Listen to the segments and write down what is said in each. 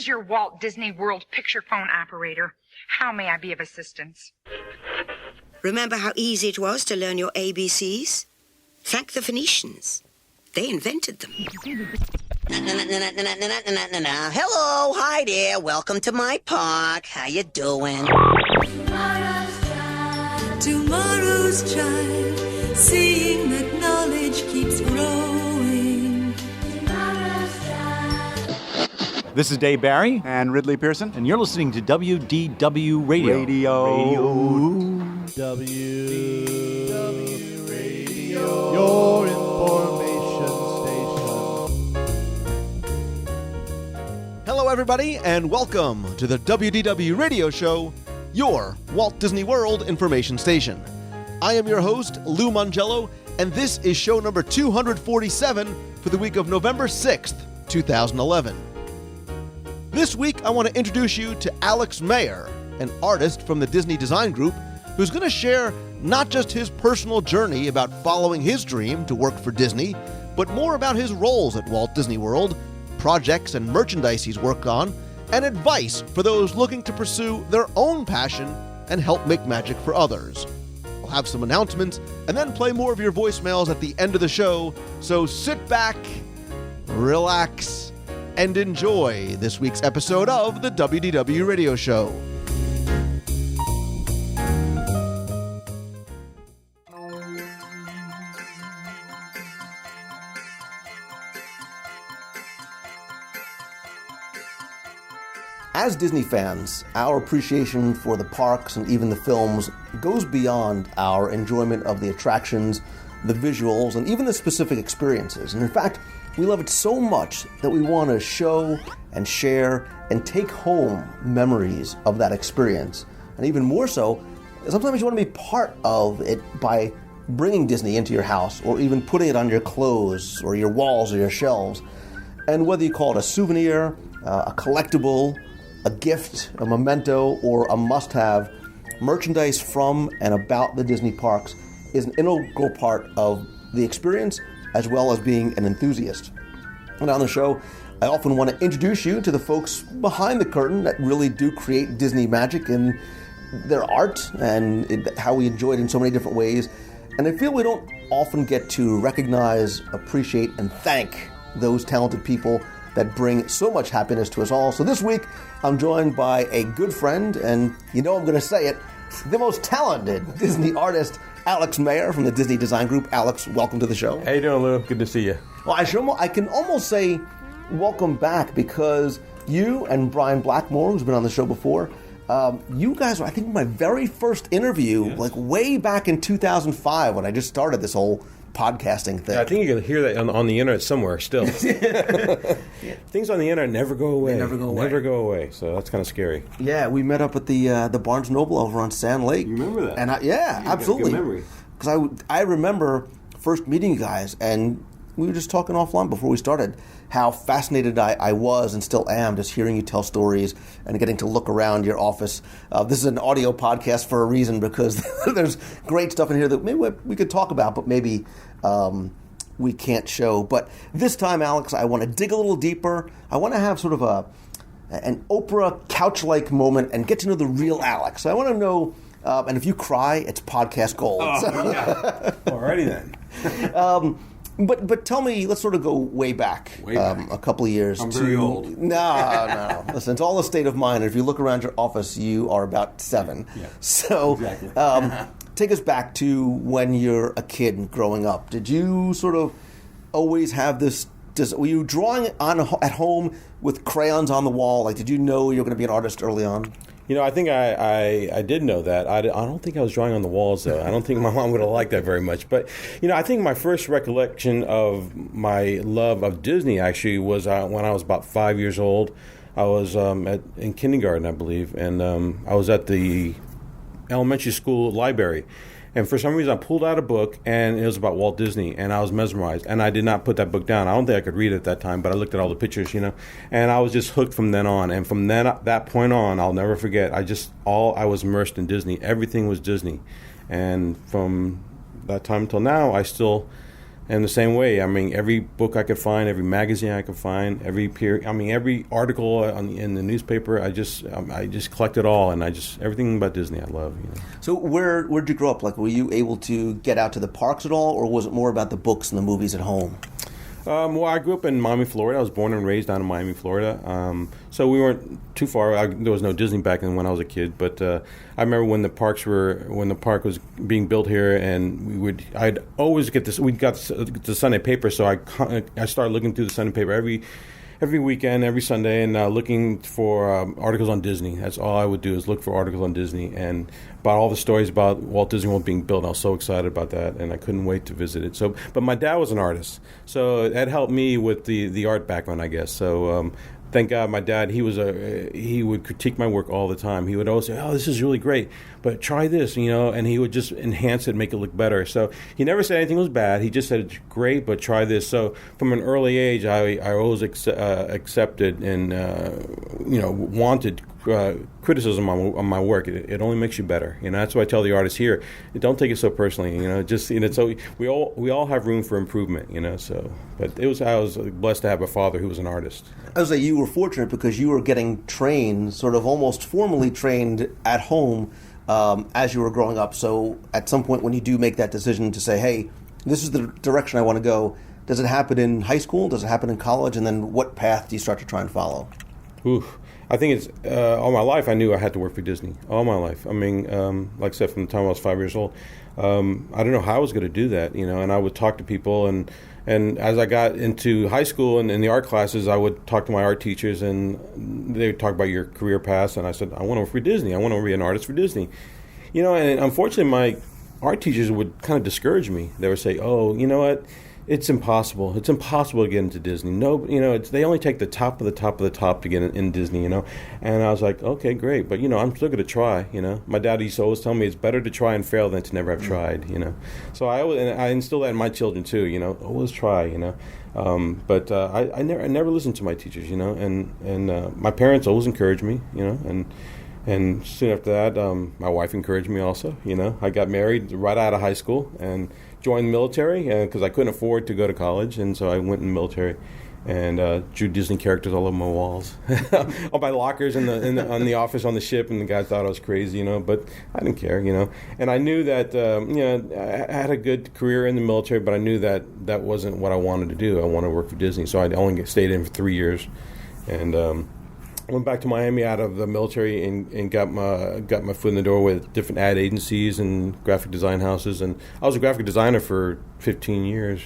is your Walt Disney World picture phone operator. How may I be of assistance? Remember how easy it was to learn your ABCs? Thank the Phoenicians. They invented them. Hello, hi there. Welcome to my park. How you doing? Tomorrow's child, seeing that knowledge keeps growing. This is Dave Barry and Ridley Pearson, and you're listening to WDW Radio. WDW Radio, your information station. Hello, everybody, and welcome to the WDW Radio Show, your Walt Disney World information station. I am your host, Lou Mongello, and this is show number 247 for the week of November 6th, 2011. This week, I want to introduce you to Alex Mayer, an artist from the Disney Design Group, who's going to share not just his personal journey about following his dream to work for Disney, but more about his roles at Walt Disney World, projects and merchandise he's worked on, and advice for those looking to pursue their own passion and help make magic for others. We'll have some announcements and then play more of your voicemails at the end of the show, so sit back, relax, and enjoy this week's episode of the WDW Radio Show. As Disney fans, our appreciation for the parks and even the films goes beyond our enjoyment of the attractions, the visuals, and even the specific experiences. And in fact, we love it so much that we want to show and share and take home memories of that experience. And even more so, sometimes you want to be part of it by bringing Disney into your house or even putting it on your clothes or your walls or your shelves. And whether you call it a souvenir, a collectible, a gift, a memento, or a must-have, merchandise from and about the Disney parks is an integral part of the experience as well as being an enthusiast. And on the show, I often want to introduce you to the folks behind the curtain that really do create Disney magic in their art and how we enjoy it in so many different ways. And I feel we don't often get to recognize, appreciate, and thank those talented people that bring so much happiness to us all. So this week, I'm joined by a good friend, and you know I'm going to say it, the most talented Disney artist, Alex Mayer from the Disney Design Group. Alex, welcome to the show. How you doing, Lou? Good to see you. Well, I can almost say welcome back because you and Brian Blackmore, who's been on the show before, you guys were, I think, my very first interview, yes, like way back in 2005 when I just started this whole podcasting thing. I think you can hear that on the internet somewhere still. Yeah. Things on the internet never go away. They never go away. So that's kind of scary. Yeah, we met up at the Barnes Noble over on Sand Lake. You remember that? And absolutely. Got a good memory. Because I remember first meeting you guys, and we were just talking offline before we started how fascinated I was and still am just hearing you tell stories and getting to look around your office. This is an audio podcast for a reason because there's great stuff in here that maybe we could talk about, but maybe we can't show. But this time, Alex, I want to dig a little deeper. I want to have sort of an Oprah couch-like moment and get to know the real Alex. So I want to know, and if you cry, it's podcast gold. Oh, yeah. Alrighty then. But tell me, let's sort of go way back. A couple of years. I'm very old. No. Listen, it's all a state of mind. If you look around your office, you are about 7. Yeah. So exactly. Take us back to when you're a kid growing up. Did you sort of always have this? Were you drawing at home with crayons on the wall? Like, did you know you were going to be an artist early on? You know, I think I did know that. I don't think I was drawing on the walls, though. I don't think my mom would have liked that very much. But, you know, I think my first recollection of my love of Disney, actually, was when I was about 5 years old. I was in kindergarten, I believe, and I was at the elementary school library. And for some reason, I pulled out a book, and it was about Walt Disney, and I was mesmerized. And I did not put that book down. I don't think I could read it at that time, but I looked at all the pictures, you know, and I was just hooked from then on. And from that point on, I'll never forget. I was immersed in Disney. Everything was Disney. And from that time until now, I still And the same way, I mean, every book I could find, every magazine I could find, every article in the newspaper, I just collect it all, and everything about Disney I love. So where'd you grow up? Like, were you able to get out to the parks at all, or was it more about the books and the movies at home? Well, I grew up in Miami, Florida. I was born and raised down in Miami, Florida. So we weren't too far. There was no Disney back then when I was a kid. But I remember when the park was being built here, and I'd always get this. We got the Sunday paper, so I started looking through the Sunday paper every weekend, every Sunday, and looking for articles on Disney. That's all I would do, is look for articles on Disney and about all the stories about Walt Disney World being built. I was so excited about that, and I couldn't wait to visit it. So, but my dad was an artist, so that helped me with the art background, I guess. So thank God my dad, he would critique my work all the time. He would always say, "Oh, this is really great, but try this," and he would just enhance it, make it look better. So he never said anything was bad. He just said, "It's great, but try this." So from an early age, I always accepted and wanted criticism on my work. It only makes you better. That's why I tell the artists here, don't take it so personally. So we all have room for improvement. So, but I was blessed to have a father who was an artist. I was like, you were fortunate because you were getting trained, sort of almost formally trained at home as you were growing up. So at some point when you do make that decision to say, hey, this is the direction I want to go, does it happen in high school? Does it happen in college? And then what path do you start to try and follow? Oof. I think it's all my life I knew I had to work for Disney. All my life. I mean, like I said, from the time I was 5 years old, I don't know how I was going to do that, and I would talk to people, and as I got into high school and in the art classes, I would talk to my art teachers, and they would talk about your career paths, and I said, I want to work for Disney. I want to be an artist for Disney. And unfortunately, my art teachers would kind of discourage me. They would say, oh, you know what? It's impossible. It's impossible to get into Disney. No, they only take the top of the top of the top to get in Disney, And I was like, okay, great, but I'm still going to try. My dad used to always tell me it's better to try and fail than to never have tried. So I instill that in my children too. Always try. But I never listened to my teachers. And my parents always encouraged me. And soon after that, my wife encouraged me also. I got married right out of high school and joined the military because I couldn't afford to go to college, and so I went in the military and drew Disney characters all over my walls, on my lockers on the office on the ship, and the guys thought I was crazy, but I didn't care, And I knew that I had a good career in the military, but I knew that wasn't what I wanted to do. I wanted to work for Disney, so I only stayed in for 3 years, and went back to Miami out of the military and got my foot in the door with different ad agencies and graphic design houses. And I was a graphic designer for 15 years,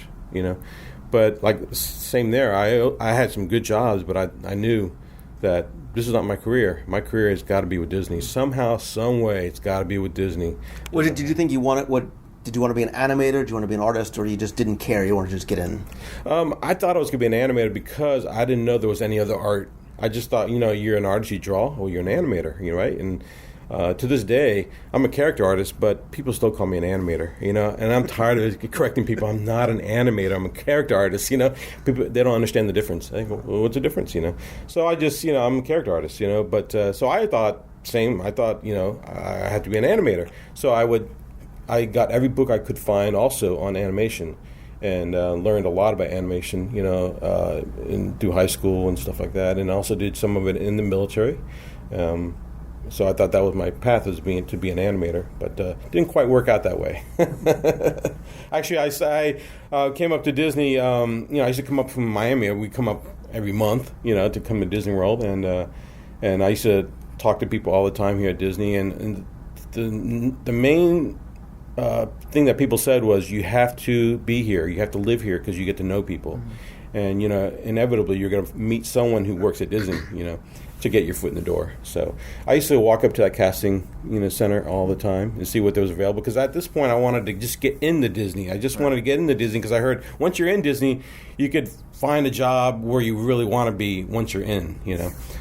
But like same there, I had some good jobs, but I knew that this is not my career. My career has got to be with Disney. Somehow, some way, it's got to be with Disney. Did you think you wanted? Did you want to be an animator? Did you want to be an artist, or you just didn't care? You wanted to just get in? I thought I was going to be an animator because I didn't know there was any other art. I just thought, you're an artist, you draw, well, you're an animator, right? And to this day, I'm a character artist, but people still call me an animator, and I'm tired of correcting people. I'm not an animator, I'm a character artist, People, they don't understand the difference. I go, well, what's the difference, So I just, I'm a character artist, but so I thought, I had to be an animator. So I got every book I could find also on animation. And learned a lot about animation, through high school and stuff like that, and also did some of it in the military. So I thought that was my path, as to be an animator, but didn't quite work out that way. Actually, I came up to Disney. I used to come up from Miami. We come up every month, to come to Disney World, and I used to talk to people all the time here at Disney. And the main thing that people said was, you have to be here, you have to live here, because you get to know people. Mm-hmm. And inevitably you're going to meet someone who works at Disney, to get your foot in the door. So I used to walk up to that casting center all the time and see what there was available, because at this point I wanted to just get into Disney. I just wanted to get into Disney because I heard once you're in Disney you could find a job where you really want to be once you're in.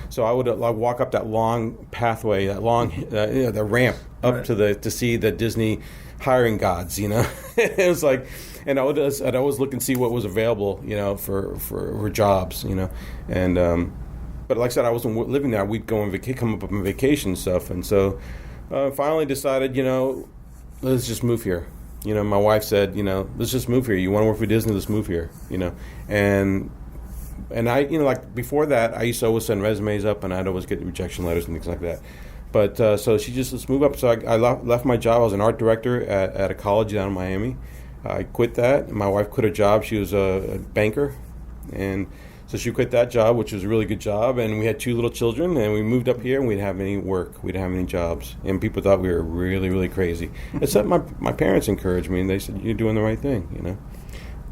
So I would walk up that long pathway, that long the ramp up to see the Disney hiring gods, It was like, and I'd always look and see what was available, for jobs, and but like I said, I wasn't living there. We'd go come up on vacation and stuff, and so finally decided, let's just move here. my wife said, let's just move here. You want to work for Disney? Let's move here. And I, like before that, I used to always send resumes up, and I'd always get rejection letters and things like that. But so she just, let's move up. So I left my job. I was an art director at a college down in Miami. I quit that. My wife quit her job. She was a banker, and so she quit that job, which was a really good job. And we had 2 little children, and we moved up here, and we didn't have any work. We didn't have any jobs, and people thought we were really, really crazy. Except my parents encouraged me, and they said, "You're doing the right thing,"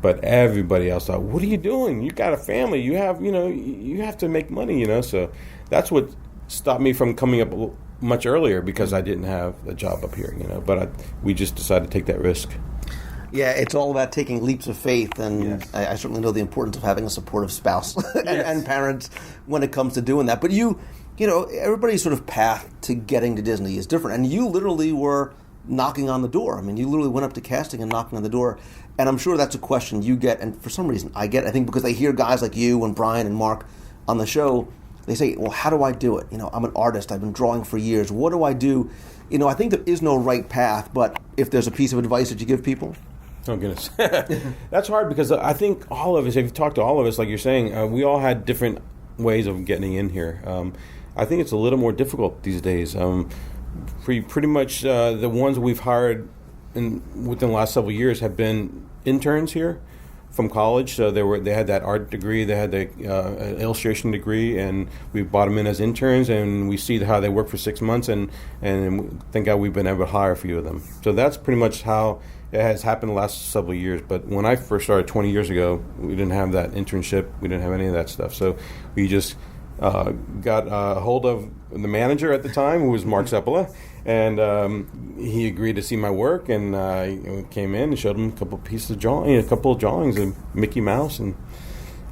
But everybody else thought, "What are you doing? You got a family. You have, you have to make money, So that's what stopped me from coming up much earlier, because I didn't have a job up here, But we just decided to take that risk. Yeah, it's all about taking leaps of faith, and Yes. I certainly know the importance of having a supportive spouse and parents when it comes to doing that. But everybody's sort of path to getting to Disney is different, and you literally were knocking on the door. I mean, you literally went up to casting and knocking on the door, and I'm sure that's a question you get, and for some reason I get. I think because they hear guys like you and Brian and Mark on the show, they say, "Well, how do I do it? I'm an artist. I've been drawing for years. What do I do?" I think there is no right path, but if there's a piece of advice that you give people. Oh, goodness. That's hard, because I think all of us, if you talk to all of us, like you're saying, we all had different ways of getting in here. I think it's a little more difficult these days. Pretty much the ones we've hired within the last several years have been interns here from college. So they had that art degree, they had the illustration degree, and we brought them in as interns, and we see how they work for 6 months, and thank God we've been able to hire a few of them. So that's pretty much how it has happened the last several years. But when I first started 20 years ago, we didn't have that internship. We didn't have any of that stuff. So we just got a hold of the manager at the time, who was Mark Seppola, and he agreed to see my work, and I came in and showed him a couple of drawings of Mickey Mouse, and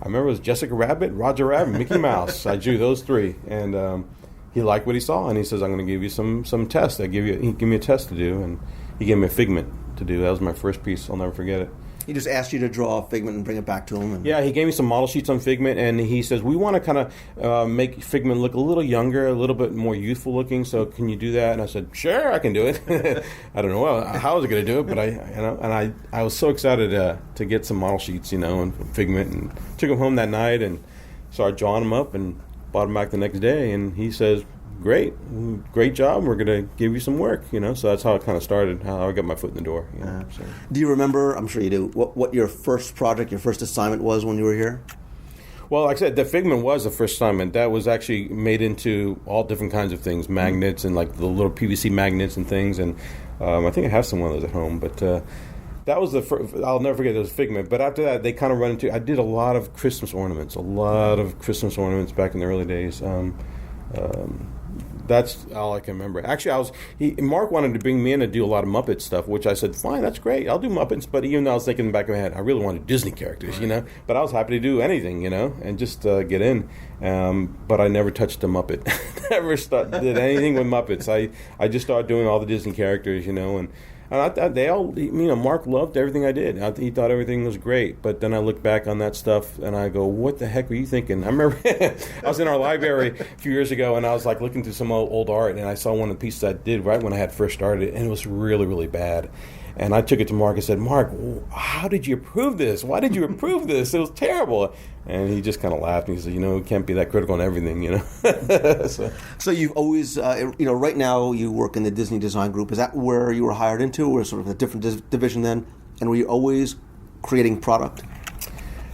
I remember it was Jessica Rabbit, Roger Rabbit, Mickey Mouse. I drew those 3, and he liked what he saw, and he says, "I'm going to give you some tests." He gave me a test to do, and he gave me a Figment to do. That was my first piece. I'll never forget it. He just asked you to draw a Figment and bring it back to him. Yeah, he gave me some model sheets on Figment, and he says, "We want to kind of make Figment look a little younger, a little bit more youthful looking. So can you do that?" And I said, "Sure, I can do it." I don't know how I was going to do it, but I was so excited to get some model sheets, and Figment, and took them home that night and started drawing them up and brought them back the next day. And he says, Great job. We're going to give you some work, So that's how it kind of started, how I got my foot in the door. So. Do you remember, I'm sure you do, what your first project, your first assignment was when you were here? Well, like I said, the Figment was the first assignment. That was actually made into all different kinds of things, magnets and like the little PVC magnets and things. And I think I have some of those at home. But that was the first, I'll never forget, it was Figment. But after that, they kind of run into, I did a lot of Christmas ornaments back in the early days. That's all I can remember. Actually, Mark wanted to bring me in to do a lot of Muppet stuff, which I said, fine, that's great. I'll do Muppets. But even though I was thinking in the back of my head, I really wanted Disney characters, But I was happy to do anything, and just get in. But I never touched a Muppet. Never did anything with Muppets. I just started doing all the Disney characters, and I thought they all, Mark loved everything I did. He thought everything was great. But then I look back on that stuff and I go, what the heck were you thinking? I remember I was in our library a few years ago, and I was like looking through some old art, and I saw one of the pieces I did right when I had first started, and it was really, really bad. And I took it to Mark and said, Mark, how did you approve this? Why did you approve this? It was terrible. And he just kind of laughed, and he said, it can't be that critical on everything, So you've always, right now you work in the Disney Design Group. Is that where you were hired into, or sort of a different division then? And were you always creating product?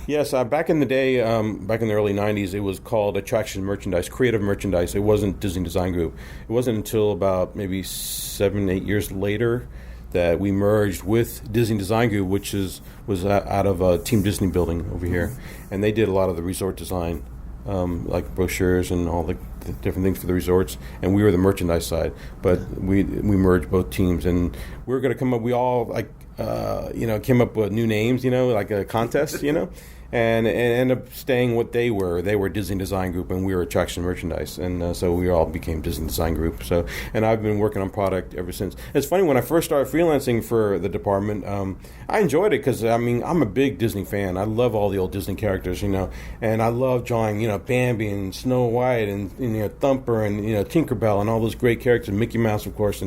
Yes, back in the day, back in the early 90s, it was called Attraction Merchandise, Creative Merchandise. It wasn't Disney Design Group. It wasn't until about maybe 7-8 years later that we merged with Disney Design Group, which was out of Team Disney building over here. And they did a lot of the resort design, like brochures and all the different things for the resorts. And we were the merchandise side. But we merged both teams. And we were going to come up, we all, came up with new names, like a contest, and ended up staying what they were. They were Disney Design Group, and we were Attraction Merchandise, and so we all became Disney Design Group. So, and I've been working on product ever since. It's funny, when I first started freelancing for the department, I enjoyed it because I'm a big Disney fan. I love all the old Disney characters, and I love drawing, Bambi and Snow White and Thumper and Tinkerbell and all those great characters, Mickey Mouse, of course,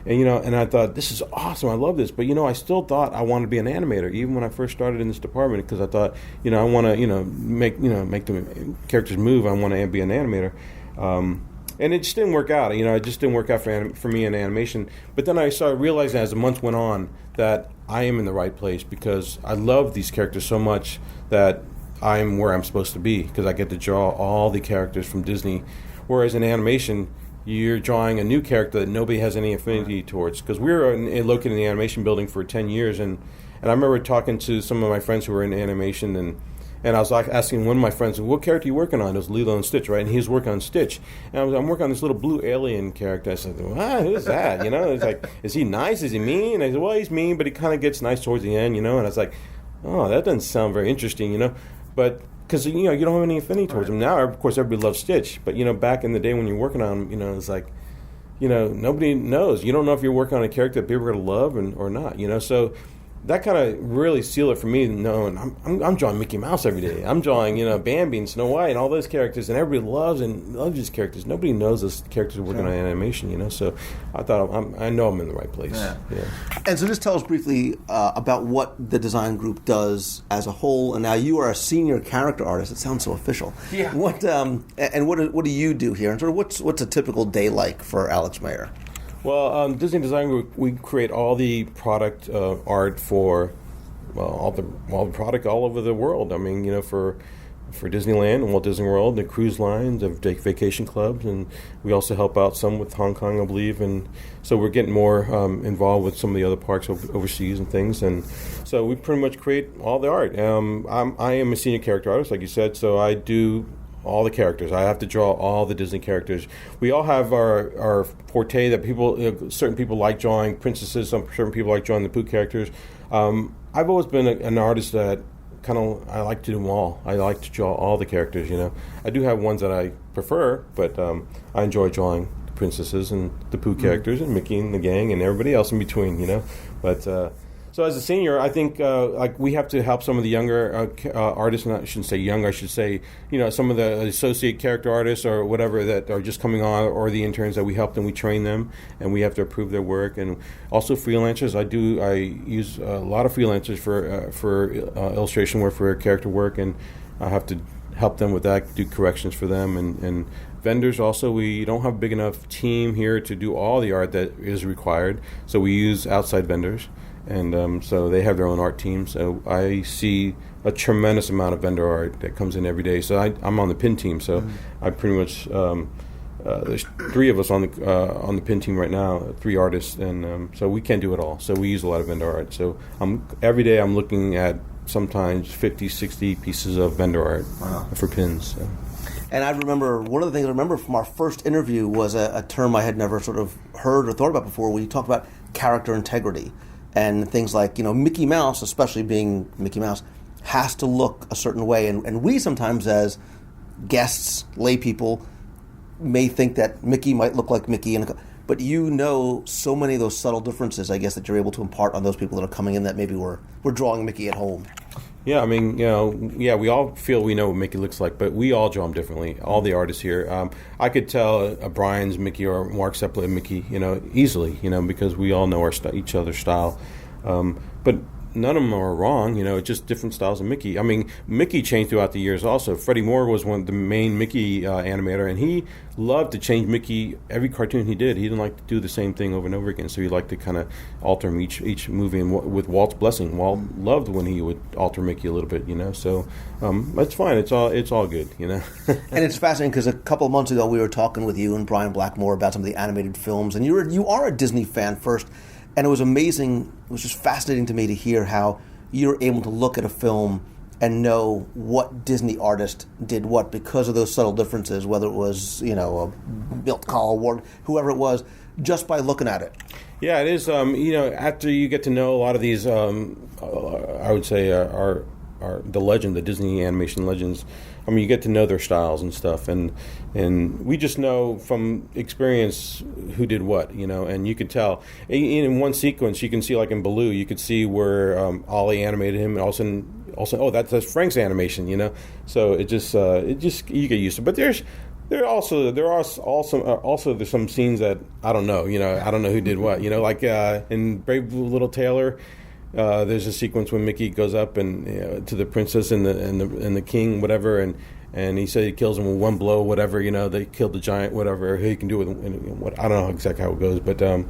And, and I thought, this is awesome. I love this. But, I still thought I wanted to be an animator, even when I first started in this department, because I thought, I want to, make the characters move. I want to be an animator. And it just didn't work out. It just didn't work out for me in animation. But then I started realizing as the months went on that I am in the right place because I love these characters so much that I'm where I'm supposed to be because I get to draw all the characters from Disney. Whereas in animation, you're drawing a new character that nobody has any affinity towards. Because we were located in the animation building for 10 years, and I remember talking to some of my friends who were in animation, and I was like asking one of my friends, what character are you working on? It was Lilo and Stitch, right? And he was working on Stitch. And I'm working on this little blue alien character. I said, who's that? It's like, is he nice? Is he mean? I said, well, he's mean, but he kind of gets nice towards the end, And I was like, oh, that doesn't sound very interesting, But because, you don't have any affinity towards him. Now, of course, everybody loves Stitch. But, back in the day when you're working on him, it's like, nobody knows. You don't know if you're working on a character that people are going to love or not, So that kind of really sealed it for me, knowing I'm drawing Mickey Mouse every day. I'm drawing, Bambi and Snow White and all those characters, and everybody loves these characters. Nobody knows those characters are working on animation, So I thought I know I'm in the right place. Yeah. And so just tell us briefly about what the design group does as a whole. And now you are a senior character artist. It sounds so official. Yeah. What do you do here? And sort of what's a typical day like for Alex Mayer? Well, Disney Design Group, we create all the product art for all the product all over the world. I mean, for Disneyland and Walt Disney World, the cruise lines, the vacation clubs, and we also help out some with Hong Kong, I believe. And so we're getting more involved with some of the other parks overseas and things. And so we pretty much create all the art. I am a senior character artist, like you said, so I do all the characters. I have to draw all the Disney characters. We all have our forte that people, certain people like drawing princesses, certain people like drawing the Pooh characters. I've always been an artist that I like to do them all. I like to draw all the characters, I do have ones that I prefer, but I enjoy drawing the princesses and the Pooh characters and Mickey and the gang and everybody else in between, But so as a senior, I think we have to help some of the younger artists. And I shouldn't say younger. I should say some of the associate character artists or whatever that are just coming on, or the interns that we help them, we train them, and we have to approve their work. And also freelancers. I use a lot of freelancers for illustration work, for character work, and I have to help them with that, do corrections for them, and vendors also. We don't have a big enough team here to do all the art that is required, so we use outside vendors. And so they have their own art team. So I see a tremendous amount of vendor art that comes in every day. So I'm on the pin team. So I pretty much there's 3 of us on the pin team right now, 3 artists, and so we can't do it all. So we use a lot of vendor art. So every day I'm looking at sometimes 50, 60 pieces of vendor art for pins. So. And I remember one of the things I remember from our first interview was a term I had never sort of heard or thought about before. We talked about character integrity. And things like, Mickey Mouse, especially being Mickey Mouse, has to look a certain way. And we sometimes, as guests, lay people, may think that Mickey might look like Mickey. But so many of those subtle differences, I guess, that you're able to impart on those people that are coming in that maybe we're drawing Mickey at home. Yeah, I mean, we all feel we know what Mickey looks like, but we all draw him differently, all the artists here. I could tell Brian's Mickey or Mark Sepulveda Mickey, easily, because we all know each other's style. But none of them are wrong, it's just different styles of Mickey. I mean, Mickey changed throughout the years also. Freddie Moore was one of the main Mickey animator, and he loved to change Mickey every cartoon he did. He didn't like to do the same thing over and over again, so he liked to kind of alter him each movie. And with Walt's blessing, Walt loved when he would alter Mickey a little bit, so that's fine. It's all good, And it's fascinating because a couple of months ago we were talking with you and Brian Blackmore about some of the animated films, and you are a Disney fan first. And it was amazing, it was just fascinating to me to hear how you're able to look at a film and know what Disney artist did what because of those subtle differences, whether it was, a Milt Kahl award, whoever it was, just by looking at it. Yeah, it is. After you get to know a lot of these, I would say, are the legend, the Disney animation legends. I mean, you get to know their styles and stuff, and we just know from experience who did what, and you could tell. In one sequence, you can see, like in Baloo, you could see where Ollie animated him, and all of a sudden, that's Frank's animation, So it just you get used to it. But there's There are there's some scenes that I don't know. I don't know who did what. Like in Brave Little Tailor, there's a sequence when Mickey goes up and to the princess and the king, whatever, and he said he kills him with one blow, whatever. They killed the giant, whatever he can do with what. I don't know exactly how it goes, but I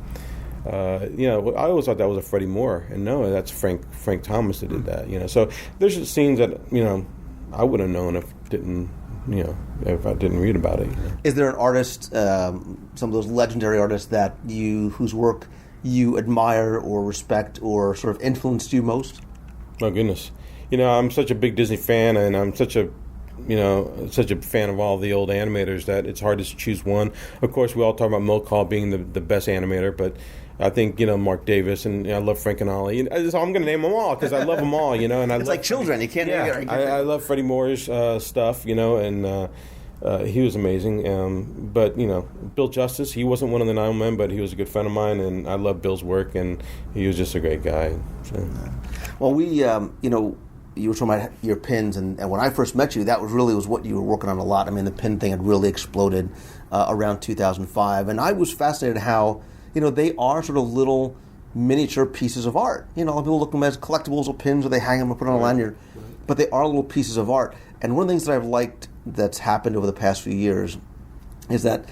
always thought that was a Freddie Moore, and no, that's Frank Thomas that did that. So there's just scenes that I would have known if I didn't read about it. Is there an artist, some of those legendary artists whose work you admire or respect or sort of influenced you most? Oh goodness, I'm such a big Disney fan, and I'm such a fan of all the old animators that it's hard to choose one. Of course, we all talk about Mulcahy being the best animator, but I think Mark Davis, and I love Frank and Ollie. So I'm going to name them all because I love them all. And I it's like children. You can't. Yeah, I love Freddie Moore's stuff. And he was amazing. But Bill Justice, he wasn't one of the 9 men, but he was a good friend of mine, and I love Bill's work, and he was just a great guy. So. Well, we you were talking about your pins, and when I first met you, that was what you were working on a lot. I mean, the pin thing had really exploded around 2005, and I was fascinated how they are sort of little miniature pieces of art. A lot of people look at them as collectibles or pins, or they hang them and put on a lanyard, but they are little pieces of art. And one of the things that I've liked that's happened over the past few years is that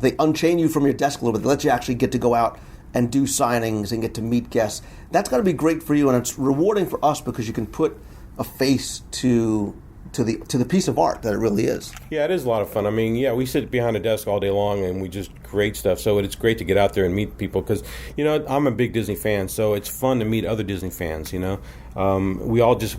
they unchain you from your desk a little bit. They let you actually get to go out and do signings and get to meet guests. That's got to be great for you, and it's rewarding for us because you can put a face to the piece of art that it really is. Yeah, it is a lot of fun. I mean, we sit behind a desk all day long and we just create stuff. So it's great to get out there and meet people because, I'm a big Disney fan, so it's fun to meet other Disney fans. We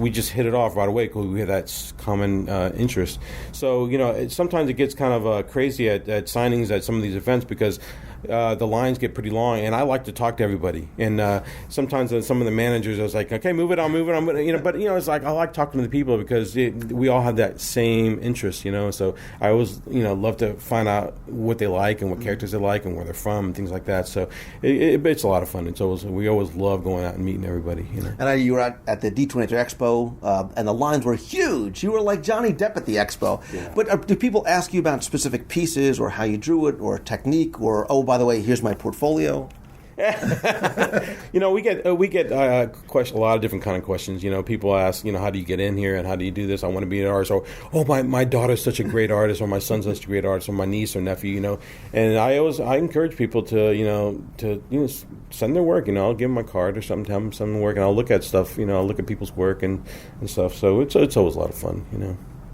just hit it off right away because we have that common interest. So sometimes it gets kind of crazy at signings at some of these events because the lines get pretty long, and I like to talk to everybody. And sometimes some of the managers, I was like, okay, move it on. But it's like I like talking to the people because we all have that same interest, So I always, love to find out what they like and what characters they like and where they're from and things like that. So it's a lot of fun. We always love going out and meeting everybody, And I know you were at the D23 Expo, and the lines were huge. You were like Johnny Depp at the Expo. Yeah. But do people ask you about specific pieces or how you drew it or technique or, oh, by the way, here's my portfolio? We get a lot of different kind of questions. People ask, how do you get in here and how do you do this? I want to be an artist. Or, oh, my daughter's such a great artist, or my son's such a great artist, or my niece or nephew. And I encourage people to send their work. I'll give them my card or something, tell them send them work, and I'll look at stuff. I'll look at people's work and stuff. So it's always a lot of fun.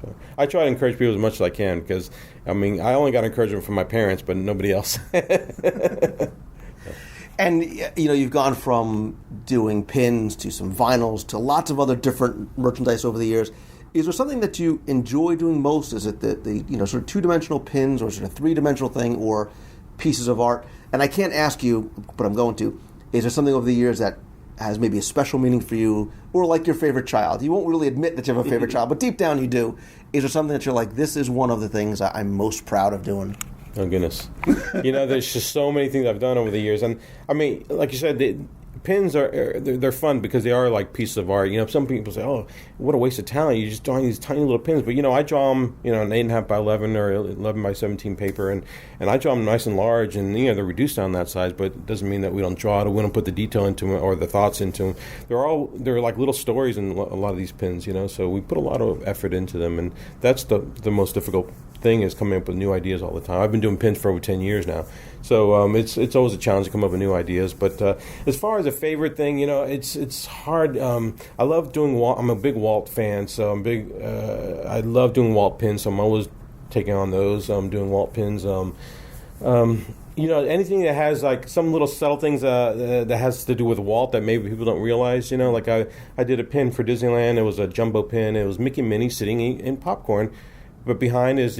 So I try to encourage people as much as I can because I only got encouragement from my parents, but nobody else. And, you've gone from doing pins to some vinyls to lots of other different merchandise over the years. Is there something that you enjoy doing most? Is it the sort of two-dimensional pins, or is it a three-dimensional thing, or pieces of art? And I can't ask you, but I'm going to. Is there something over the years that has maybe a special meaning for you, or like your favorite child? You won't really admit that you have a favorite child, but deep down you do. Is there something that you're like, this is one of the things I'm most proud of doing? Oh, goodness. There's just so many things I've done over the years. And, like you said, pins they're fun because they are like pieces of art. Some people say, oh, what a waste of talent. You're just drawing these tiny little pins. But, I draw them, an 8.5 by 11 or 11 by 17 paper. And I draw them nice and large. And, they're reduced down that size. But it doesn't mean that we don't draw it or we don't put the detail into them or the thoughts into them. They're like little stories in a lot of these pins, So we put a lot of effort into them. And that's the most difficult thing is coming up with new ideas all the time. I've been doing pins for over 10 years now, so it's always a challenge to come up with new ideas. But as far as a favorite thing, it's hard. I love doing Walt. I'm a big Walt fan, so I'm big. I love doing Walt pins, so I'm always taking on those. Doing Walt pins. Anything that has like some little subtle things that has to do with Walt that maybe people don't realize. Like I did a pin for Disneyland. It was a jumbo pin. It was Mickey and Minnie sitting in popcorn. But behind is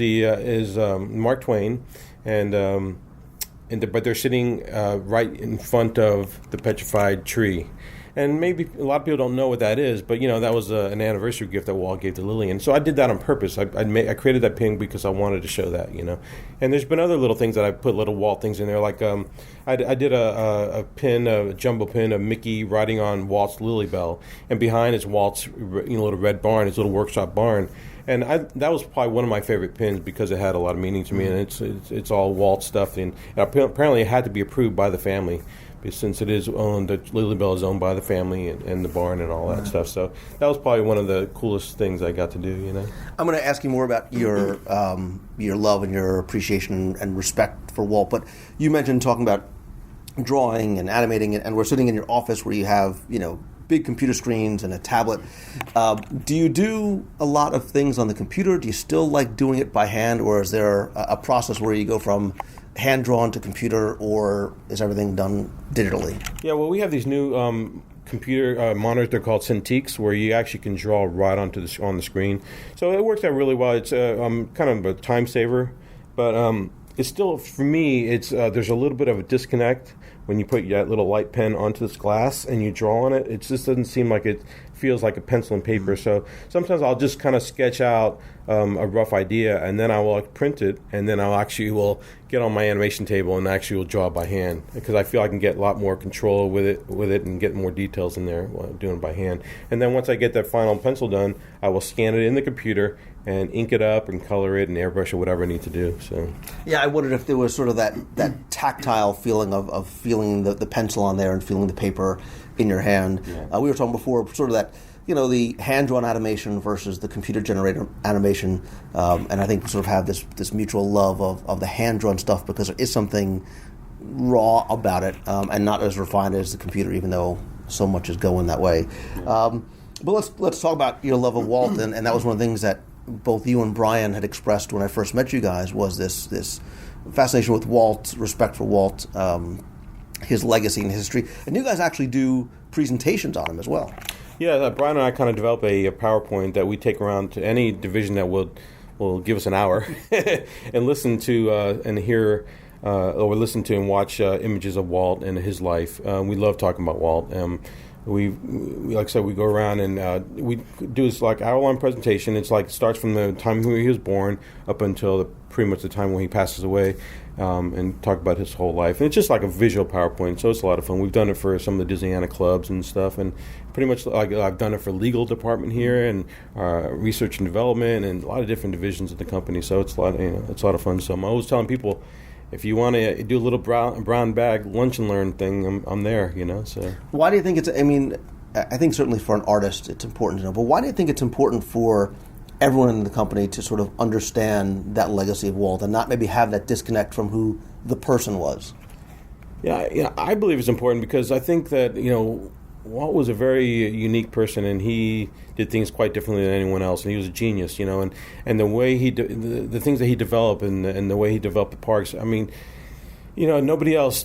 Mark Twain, but they're sitting right in front of the petrified tree, and maybe a lot of people don't know what that is. But that was an anniversary gift that Walt gave to Lillian, so I did that on purpose. I created that pin because I wanted to show that, And there's been other little things that I put little Walt things in there, like I did a pin, a jumbo pin of Mickey riding on Walt's Lily Bell, and behind is Walt's little red barn, his little workshop barn. And that was probably one of my favorite pins because it had a lot of meaning to me, and it's all Walt stuff, and apparently it had to be approved by the family, since it is owned. Lily Bell is owned by the family and the barn and all that stuff. So that was probably one of the coolest things I got to do. I'm going to ask you more about your love and your appreciation and respect for Walt, but you mentioned talking about drawing and animating it, and we're sitting in your office where you have big computer screens and a tablet. Do you do a lot of things on the computer? Do you still like doing it by hand, or is there a process where you go from hand drawn to computer, or is everything done digitally? Yeah, well, we have these new computer monitors. They're called Cintiqs, where you actually can draw right on the screen. So it works out really well. It's kind of a time saver, but it's still, for me, it's there's a little bit of a disconnect when you put that little light pen onto this glass and you draw on it. It just doesn't seem like it feels like a pencil and paper. So sometimes I'll just kind of sketch out a rough idea, and then I will print it, and then will get on my animation table and actually will draw by hand, because I feel I can get a lot more control with it and get more details in there while I'm doing it by hand. And then once I get that final pencil done, I will scan it in the computer and ink it up and color it and airbrush or whatever I need to do. So yeah, I wondered if there was sort of that tactile feeling of feeling the pencil on there and feeling the paper in your hand. Yeah. We were talking before, sort of that, the hand-drawn animation versus the computer-generated animation, and I think we sort of have this mutual love of the hand-drawn stuff, because there is something raw about it, and not as refined as the computer, even though so much is going that way. But let's talk about your love of Walt, and that was one of the things that both you and Brian had expressed when I first met you guys, was this fascination with Walt, respect for Walt, his legacy and history. And you guys actually do presentations on him as well. Yeah, Brian and I kind of develop a PowerPoint that we take around to any division that will give us an hour and listen to and hear or listen to and watch images of Walt and his life. We love talking about Walt. We like I said, we go around and we do this like hour-long presentation. It's like starts from the time when he was born up until pretty much the time when he passes away, and talk about his whole life. And it's just like a visual PowerPoint, so it's a lot of fun. We've done it for some of the Disneyana clubs and stuff, and pretty much like I've done it for legal department here and research and development and a lot of different divisions of the company. So it's a lot, it's a lot of fun. So I'm always telling people, if you want to do a little brown bag lunch and learn thing, I'm there, So why do you think it's? I mean, I think certainly for an artist it's important to know. But why do you think it's important for everyone in the company to sort of understand that legacy of Walt and not maybe have that disconnect from who the person was? Yeah, I believe it's important because I think that Walt was a very unique person, and he did things quite differently than anyone else, and he was a genius, and the way the things that he developed and the way he developed the parks. I mean, nobody else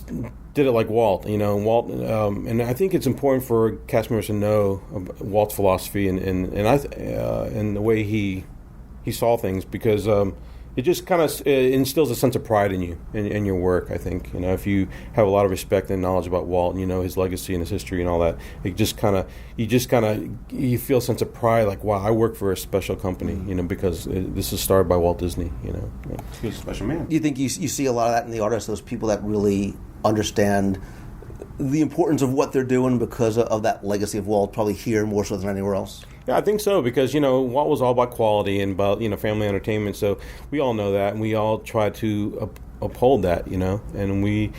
did it like Walt. Walt, and I think it's important for cast members to know Walt's philosophy and the way he saw things, because it just kind of instills a sense of pride in you in your work. I think if you have a lot of respect and knowledge about Walt, and his legacy and his history and all that, it just kind of you feel a sense of pride, like, wow, I work for a special company, because this is started by Walt Disney. He was a special man. Do you think you see a lot of that in the artists, those people that really understand the importance of what they're doing because of that legacy of Walt, probably here more so than anywhere else? Yeah, I think so, because Walt was all about quality and about family entertainment. So we all know that, and we all try to uphold that. And we,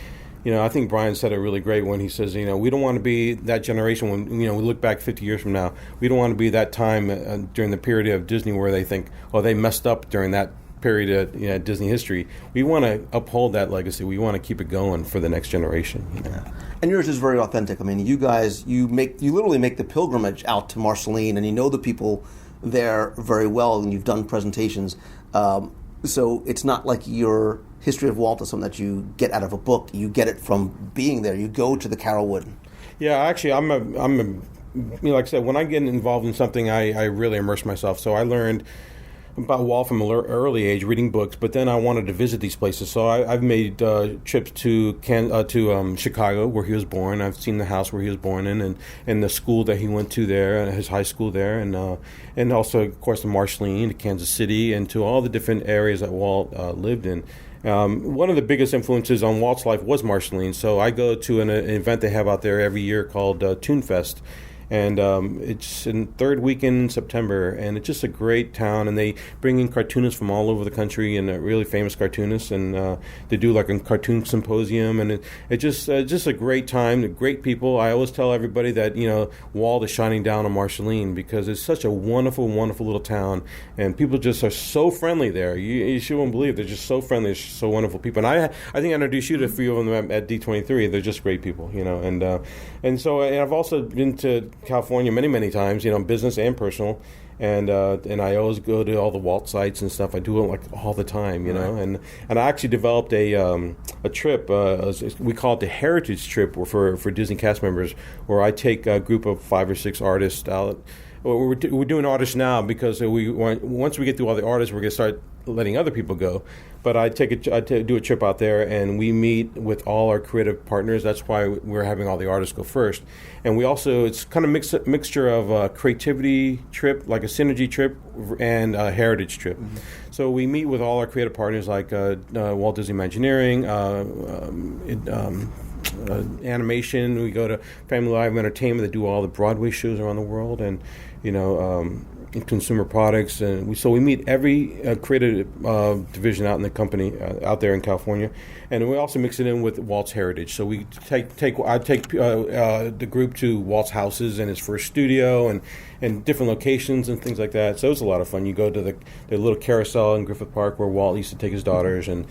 I think Brian said it really great when he says, we don't want to be that generation when we look back 50 years from now. We don't want to be that time during the period of Disney where they think, oh, they messed up during that period of Disney history. We want to uphold that legacy. We want to keep it going for the next generation. Yeah. And yours is very authentic. I mean, you guys, you literally make the pilgrimage out to Marceline, and you know the people there very well, and you've done presentations. So it's not like your history of Walt is something that you get out of a book. You get it from being there. You go to the Carolwood. Yeah, actually, I'm like I said, when I get involved in something, I really immerse myself. So I learned about Walt from an early age, reading books, but then I wanted to visit these places. So I've made trips to Chicago, where he was born. I've seen the house where he was born in, and the school that he went to there, his high school there, and also, of course, to Marceline, to Kansas City, and to all the different areas that Walt lived in. One of the biggest influences on Walt's life was Marceline. So I go to an event they have out there every year called Toon Fest. And it's in third weekend in September, and it's just a great town. And they bring in cartoonists from all over the country, and really famous cartoonists, and they do like a cartoon symposium, and it's just a great time. Great people. I always tell everybody that Walt is shining down on Marceline because it's such a wonderful, wonderful little town, and people just are so friendly there. You won't believe they're just so friendly. They're just so wonderful people. And I think I introduced you to a few of them at D23. They're just great people, and so I've also been to California many, many times, business and personal, and I always go to all the Walt sites and stuff. I do it like all the time, and I actually developed a trip. We call it the Heritage Trip for Disney cast members, where I take a group of 5 or 6 artists out. We're doing artists now because once we get through all the artists, we're going to start letting other people go. But I do a trip out there, and we meet with all our creative partners. That's why we're having all the artists go first. And we also, it's kind of mixture of a creativity trip, like a synergy trip, and a heritage trip. Mm-hmm. So we meet with all our creative partners like Walt Disney Imagineering, animation. We go to Family Live Entertainment that do all the Broadway shows around the world, and consumer products, and we meet every creative division out in the company out there in California, and we also mix it in with Walt's heritage. So we I take the group to Walt's houses and his first studio and different locations and things like that. So it was a lot of fun. You go to the little carousel in Griffith Park where Walt used to take his daughters, and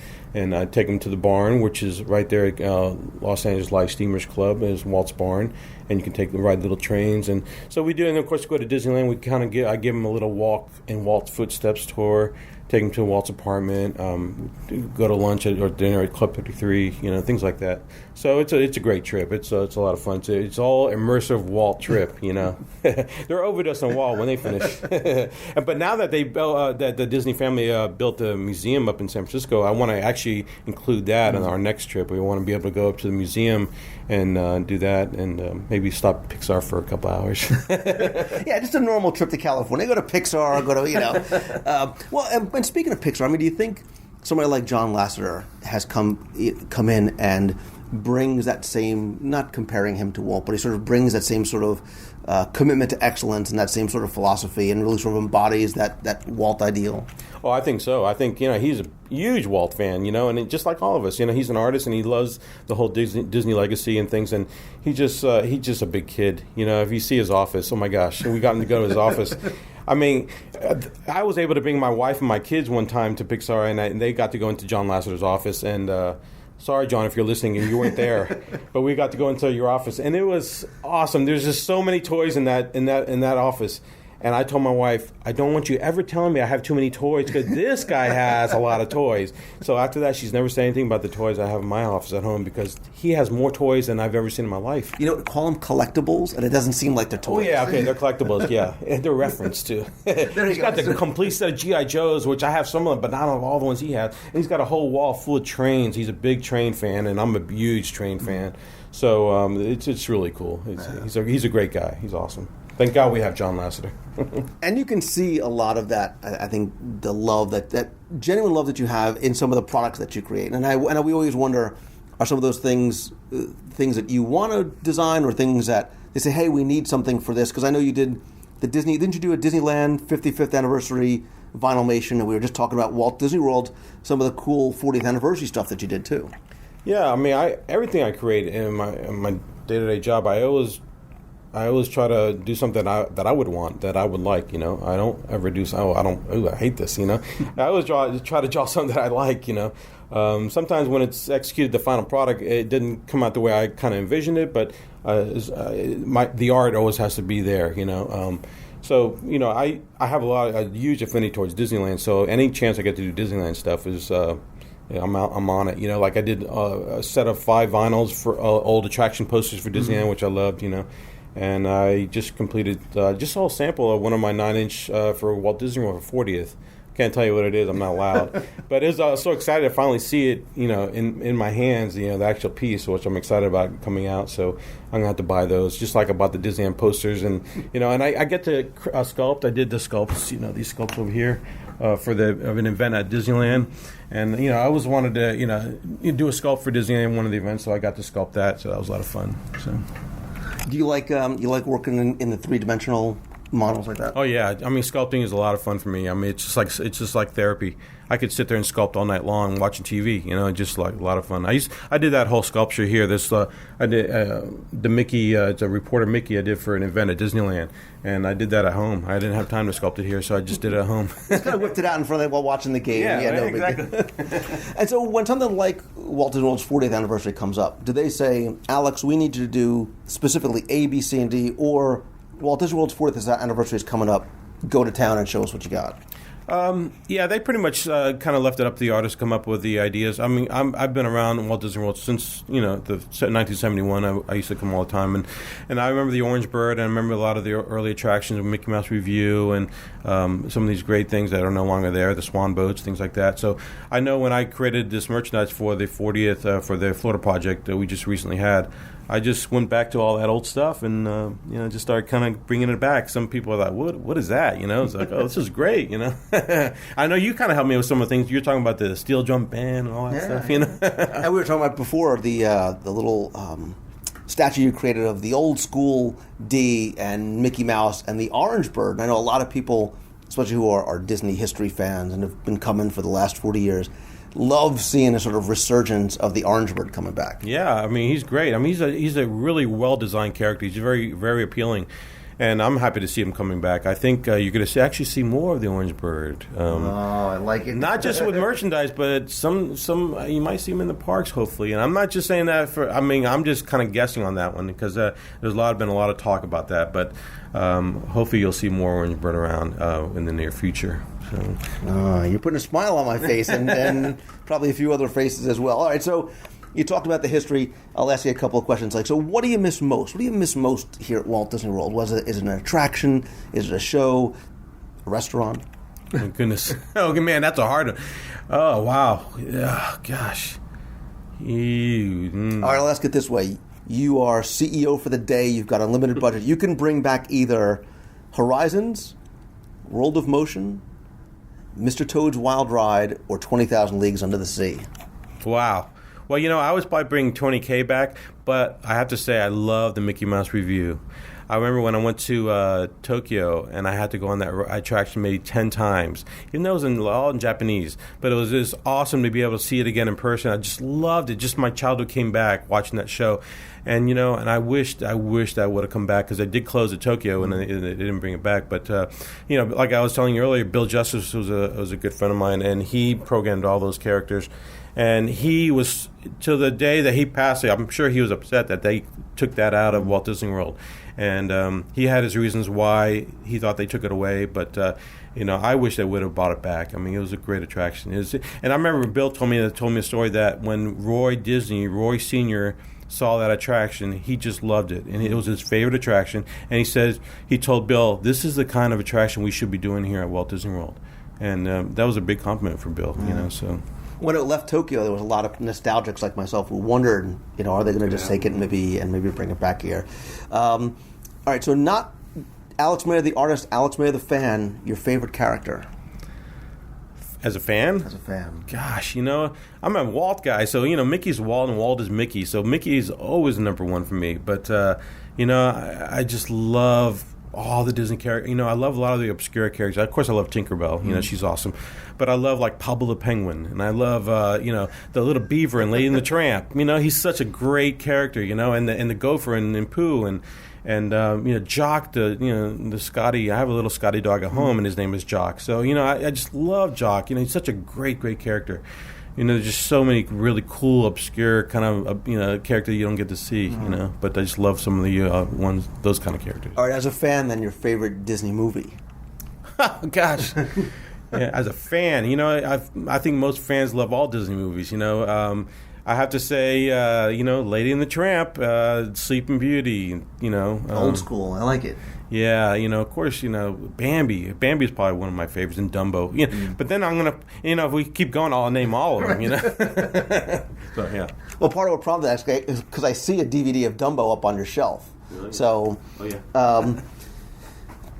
I take them to the barn, which is right there at Los Angeles Light Steamers Club, is Walt's barn, and you can ride little trains. And so we do, and of course go to Disneyland. We kind of I give them a little walk in Walt's footsteps tour, take them to Walt's apartment, go to lunch or dinner at Club 53, things like that. So it's a great trip. It's a lot of fun. It's all immersive Walt trip. They're overdosed on Walt when they finish. But now that that the Disney family built a museum up in San Francisco, I want to actually include that in our next trip. We want to be able to go up to the museum and do that, and maybe stop Pixar for a couple hours. Yeah, just a normal trip to California. Go to Pixar. Go to Well, and speaking of Pixar, do you think somebody like John Lasseter has come in and brings that same, not comparing him to Walt, but he sort of brings that same sort of commitment to excellence and that same sort of philosophy, and really sort of embodies that Walt ideal? Oh, I think so. I think he's a huge Walt fan, and just like all of us, he's an artist and he loves the whole Disney legacy and things, and he's just a big kid. If you see his office, oh my gosh, we got him to go to his office. I mean, I was able to bring my wife and my kids one time to Pixar, and they got to go into John Lasseter's office, and sorry, John, if you're listening and you weren't there, but we got to go into your office, and it was awesome. There's just so many toys in that office. And I told my wife, I don't want you ever telling me I have too many toys, because this guy has a lot of toys. So after that, she's never said anything about the toys I have in my office at home, because he has more toys than I've ever seen in my life. Call them collectibles, and it doesn't seem like they're toys. Oh, yeah, okay, they're collectibles, yeah. And they're referenced, too. He's got the complete set of G.I. Joes, which I have some of them, but not all the ones he has. And he's got a whole wall full of trains. He's a big train fan, and I'm a huge train fan. So it's really cool. He's a great guy. He's awesome. Thank God we have John Lasseter. And you can see a lot of that, I think, the love, that genuine love that you have in some of the products that you create. And we always wonder, are some of those things that you want to design, or things that they say, hey, we need something for this? Because I know you did didn't you do a Disneyland 55th anniversary vinylmation? And we were just talking about Walt Disney World, some of the cool 40th anniversary stuff that you did too. Yeah, I mean, everything I create in my day-to-day job, I always try to do something that I would want, that I would like. I don't ever do. I hate this. I always try to draw something that I like. Sometimes when it's executed, the final product, it didn't come out the way I kind of envisioned it. But the art always has to be there. So I have a huge affinity towards Disneyland. So any chance I get to do Disneyland stuff is. I'm on it. Like I did a set of 5 vinyls for old attraction posters for Disneyland, mm-hmm. which I loved. And I just completed just saw a sample of one of my 9-inch for Walt Disney World for 40th. Can't tell you what it is. I'm not allowed. But I was so excited to finally see it, in my hands, the actual piece, which I'm excited about coming out. So I'm going to have to buy those, just like I bought the Disneyland posters. And, and I get to sculpt. I did the sculpts, these sculpts over here of an event at Disneyland. And, I always wanted to, do a sculpt for Disneyland, one of the events, so I got to sculpt that. So that was a lot of fun. So. Do you like working in the 3-dimensional models like that? Oh yeah, I mean sculpting is a lot of fun for me. I mean it's just like therapy. I could sit there and sculpt all night long watching TV. Just like a lot of fun. I did that whole sculpture here. I did the Mickey, the reporter Mickey. I did for an event at Disneyland, and I did that at home. I didn't have time to sculpt it here, so I just did it at home. Just kind of whipped it out in front of them while watching the game. Yeah, no exactly. And so when something like Walt Disney World's 40th anniversary comes up, do they say, Alex, we need you to do specifically A, B, C, and D, or Walt Disney World's 40th anniversary is coming up, go to town and show us what you got? Yeah, they pretty much kind of left it up to the artists to come up with the ideas. I mean, I've been around Walt Disney World since the 1971. I used to come all the time, and I remember the Orange Bird, and I remember a lot of the early attractions, Mickey Mouse Review, and some of these great things that are no longer there, the Swan boats, things like that. So I know when I created this merchandise for the 40th for the Florida project that we just recently had, I just went back to all that old stuff and just started kind of bringing it back. Some people are like, "What is that?" It's like, "Oh, this is great." I know you kind of helped me with some of the things you're talking about, the steel drum band and all that stuff. And we were talking about before the little statue you created of the old school D and Mickey Mouse and the Orange Bird. And I know a lot of people, especially who are Disney history fans and have been coming for the last 40 years, love seeing a sort of resurgence of the Orange Bird coming back. Yeah, I mean, he's great. I mean, he's a really well-designed character. He's very, very appealing. And I'm happy to see him coming back. I think you're going to actually see more of the Orange Bird. I like it. Not just with merchandise, but some you might see him in the parks, hopefully. And I'm not just saying that I'm just kind of guessing on that one because there's been a lot of talk about that. But hopefully you'll see more Orange Bird around in the near future. So. You're putting a smile on my face and probably a few other faces as well. All right, so you talked about the history. I'll ask you a couple of questions. So what do you miss most? What do you miss most here at Walt Disney World? Is it an attraction? Is it a show? A restaurant? Oh, goodness. Oh, man, that's a hard one. Oh, wow. Oh, gosh. All right, let's get this way. You are CEO for the day. You've got unlimited budget. You can bring back either Horizons, World of Motion, Mr. Toad's Wild Ride, or 20,000 Leagues Under the Sea. Wow. Well, I was probably bringing 20K back, but I have to say I love the Mickey Mouse Review. I remember when I went to Tokyo and I had to go on that attraction maybe 10 times. Even though it was all in Japanese, but it was just awesome to be able to see it again in person. I just loved it. Just my childhood came back watching that show. And, and I wished I would have come back because I did close at Tokyo and they didn't bring it back. But, like I was telling you earlier, Bill Justice was a good friend of mine, and he programmed all those characters. And he was, till the day that he passed, I'm sure he was upset that they took that out of Walt Disney World. And he had his reasons why he thought they took it away. But, I wish they would have brought it back. I mean, it was a great attraction. And I remember Bill told me a story that when Roy Sr., saw that attraction, he just loved it. And it was his favorite attraction. And he told Bill, this is the kind of attraction we should be doing here at Walt Disney World. And that was a big compliment from Bill, so... When it left Tokyo, there was a lot of nostalgics like myself who wondered, are they going to just take it and maybe bring it back here? All right, so not Alex Mayer the artist, Alex Mayer the fan, your favorite character? As a fan? As a fan. Gosh, I'm a Walt guy, so, Mickey's Walt and Walt is Mickey, so Mickey's always number one for me. But, I just love all the Disney characters. I love a lot of the obscure characters. Of course, I love Tinkerbell. She's awesome. But I love, like, Pablo the Penguin. And I love, the little beaver and Lady and the Tramp. He's such a great character, and the gopher and Pooh and Jock, the Scotty. I have a little Scotty dog at home, and his name is Jock. So, I just love Jock. He's such a great, great character. There's just so many really cool, obscure kind of, characters you don't get to see, But I just love some of the those kind of characters. All right, as a fan, then, your favorite Disney movie? Gosh. Yeah, as a fan, I think most fans love all Disney movies, I have to say, Lady and the Tramp, Sleeping Beauty, Old school, I like it. Yeah, of course, Bambi. Bambi is probably one of my favorites, and Dumbo. But then I'm going to, if we keep going, I'll name all of them, So, yeah. Well, part of what prompted that is because I see a DVD of Dumbo up on your shelf. Really? So, oh, yeah.